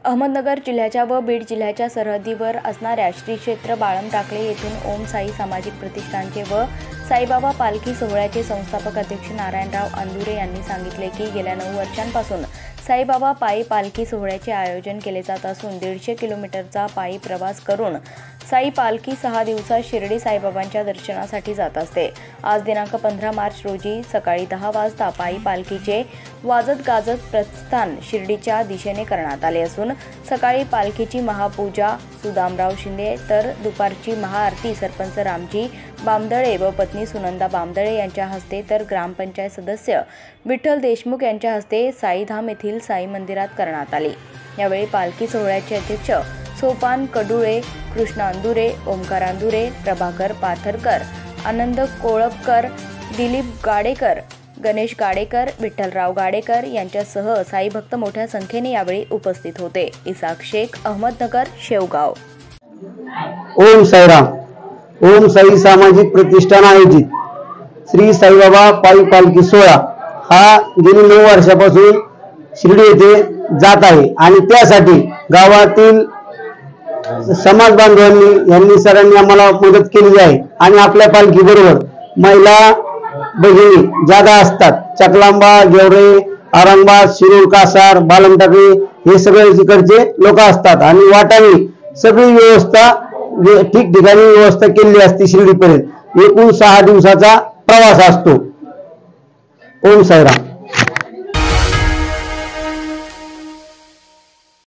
अहमदनगर जिल्ह्याच्या व बीड जिल्ह्याच्या सरहद्दीवर असणाऱ्या श्री क्षेत्र बाळम टाकळे येथून ओम साई सामाजिक प्रतिष्ठानचे व साईबाबा पालखी सोहळ्याचे संस्थापक अध्यक्ष नारायणराव अंदुरे यांनी सांगितले की गेल्या 9 वर्षांपासून साईबाबा पायी पालखी सोहळ्याचे आयोजन केले जात असून 150 किलोमीटरचा पायी प्रवास करून साई पालखी 6 दिवसात शिर्डी साईबाबांच्या दर्शनासाठी जात असते। आज दिनांक 15 मार्च रोजी सकाळी 10 वाजता पायी पालखीचे वाजत गाजत प्रस्थान शिर्डीच्या दिशेने करण्यात आले असून सकाळी पालखीची महापूजा सुदामराव शिंदे तर दुपारची महाआरती सरपंच रामजी बामदळे व पत्नी सुनंदा बामदळे यांच्या हस्ते तर ग्रामपंचायत सदस्य विठ्ठल देशमुख यांच्या हस्ते साईधाम येथील साई मंदिरात करण्यात आली। यावेळी पालखी सोहळ्याचे अध्यक्ष सोपान कडुळे, कृष्ण अंदुरे, ओमकार अंदुरे, प्रभाकर पाथरकर, आनंद कोळपकर, दिलीप गाडेकर, गणेश गाडेकर, विठ्ठलराव गाडेकर यांच्यासह साई भक्त मोठ्या संख्येने यावेळी उपस्थित होते। इसाक शेख, अहमदनगर, शेवगाव। ओम साईराम। ओम साई सामाजिक प्रतिष्ठान आयोजित श्री साईबाबा पायी पालखी सोहळा हा गेली 9 वर्षापासून शिर्डी येथे जात आहे आणि त्यासाठी गावातील समाज बांधवांनी यांनी सरांनी आम्हाला मदत केली आहे आणि आपल्या पालखी बरोबर महिला भगिनी ज्यादा असतात। चकलांबा, गेवरे, औरंगाबाद, शिरूर, कासार, बाळम टाकळे हे सगळे तिकडचे लोक असतात आणि वाटावी सगळी व्यवस्था ठिकठिकाणी व्यवस्था केलेली असते। शिर्डीपर्यंत एकूण 6 दिवसाचा प्रवास असतो। ओम साईराम।